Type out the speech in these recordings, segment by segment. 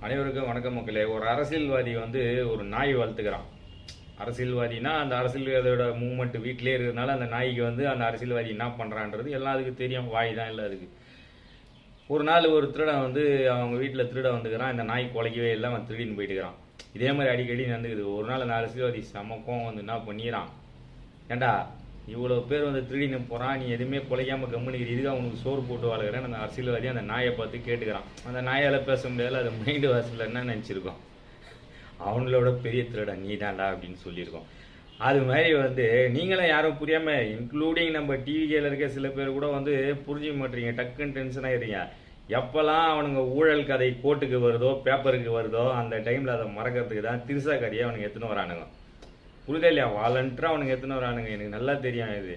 அனைவருக்கும் வணக்கம் மக்களே. ஒரு அரசியல்வாதி ஒரு நாய் வளர்த்துக்கிறான். அரசியல்வாதினா அந்த அரசியல்வாதியோட மூவ்மெண்ட் வீட்டிலே இருக்கிறதுனால அந்த நாய்க்கு அந்த அரசியல்வாதி என்ன பண்ணுறான்றது எல்லாம் அதுக்கு தெரியும். வாய் தான் இல்லை அதுக்கு. ஒரு நாள் ஒரு திருடன் அவங்க வீட்டில் திருட வந்துக்கிறான். இந்த நாய் குலைக்கவே இல்லை, அவன் திருடின்னு போயிட்டுக்கிறான். இதே மாதிரி அடிக்கடி நடந்துக்குது. ஒரு நாள் அந்த அரசியல்வாதி சமக்கம் என்ன பண்ணிக்கிறான், ஏண்டா இவ்வளோ பேர் திருடின்னு போகிறான், நீ எதுவுமே குலைக்காமல் கம்முனிக்கிற, இதுக்கு அவனுக்கு சோறு போட்டு வாழ்கிறேன். அந்த அரசியல்வாதி அந்த நாயை பார்த்து கேட்டுக்கிறான். அந்த நாயால் பேச முடியாது. அது மைண்டு வாசலில் என்ன நினச்சிருக்கோம், அவங்களோட பெரிய திருடன் நீ தாண்டா அப்படின்னு சொல்லியிருக்கோம். அது மாதிரி நீங்களும் யாரும் புரியாமல், இன்க்ளூடிங் நம்ம டிவிக்கையில் இருக்க சில பேர் கூட புரிஞ்சிக்க மாட்டீங்க. டக்குன்னு டென்ஷன் ஆகிடுறீங்க. எப்போல்லாம் அவனுங்க ஊழல் கதை கோர்ட்டுக்கு வருதோ பேப்பருக்கு வருதோ அந்த டைமில் அதை மறக்கிறதுக்கு தான் திருசா கதையை அவனுங்க எடுத்துன்னு வரானுங்க. புரிதா இல்லையா? வாலண்டராக அவனுங்க எடுத்துன்னு வரானுங்க. எனக்கு நல்லா தெரியும் இது.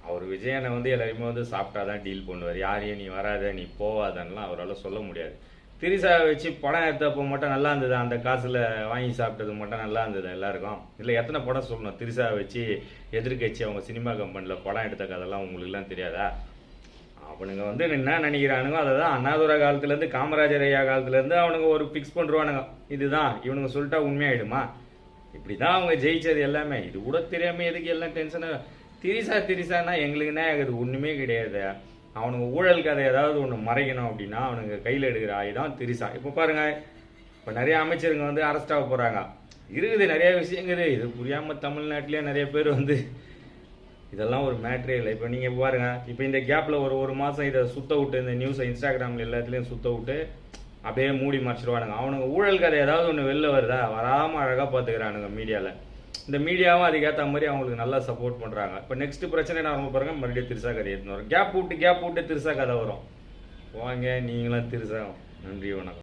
அவர் விஜயனை எல்லாருமே சாப்பிட்டாதான் டீல் பண்ணுவார். யாரையும் நீ வராத நீ போவாதன்னெலாம் அவரால் சொல்ல முடியாது. திரிசா வச்சு படம் எடுத்தப்போ மட்டும் நல்லா இருந்தது. அந்த காசில் வாங்கி சாப்பிட்டது மட்டும் நல்லா இருந்தது எல்லாருக்கும். இல்லை எத்தனை படம் சொல்லணும் திரிசா வச்சு எதிர்கட்சி அவங்க சினிமா கம்பெனியில் படம் எடுத்த கதெல்லாம் உங்களுக்குலாம் தெரியாதா? அவனுங்க என்ன நினைக்கிறானுங்க அதை தான் அண்ணாதுரை காலத்துலேருந்து காமராஜர் ஐயா காலத்துலேருந்து அவனுங்க ஒரு ஃபிக்ஸ் பண்ணுறானுங்க. இதுதான் இவனுங்க சொல்லிட்டா உண்மையாயிடுமா? இப்படி தான் அவங்க ஜெயிச்சது எல்லாமே. இது கூட தெரியாமல் எதுக்கு எல்லாம் டென்ஷனாக திரிசானா எங்களுக்குன்னா அது ஒன்றுமே கிடையாது. அவனுங்க ஊழல் கதை ஏதாவது ஒன்று மறைக்கணும் அப்படின்னா அவனுங்க கையில் எடுக்கிற ஆயுதான் திரிசா. இப்போ பாருங்க, இப்போ நிறைய அமைச்சருங்க அரெஸ்ட் ஆக போகிறாங்க. இருக்குது நிறைய விஷயங்குது. இது புரியாமல் தமிழ்நாட்டிலே நிறைய பேர் இதெல்லாம் ஒரு மேட்ரே இல்லை. இப்போ நீங்கள் பாருங்க, இப்போ இந்த கேப்பில் ஒரு மாதம் இதை சுத்த விட்டு இந்த நியூஸை இன்ஸ்டாகிராமில் எல்லாத்துலேயும் சுத்த விட்டு அப்படியே மூடி மறைச்சிடுவானுங்க. அவனுங்க ஊழல் கதை ஏதாவது ஒன்று வெளில வருதா, வராமல் அழகாக பார்த்துக்கிறானுங்க மீடியாவில். இந்த மீடியாவும் அதுக்கேற்ற மாதிரி அவங்களுக்கு நல்லா சப்போர்ட் பண்ணுறாங்க. இப்போ நெக்ஸ்ட் பிரச்சனை என்ன வரும் பாருங்க, மறுபடியும் திருசா கதை எடுத்துன்னு வரும். கேப் விட்டு திருசா கதை வரும். வாங்க நீங்களும் திருசா. நன்றி, வணக்கம்.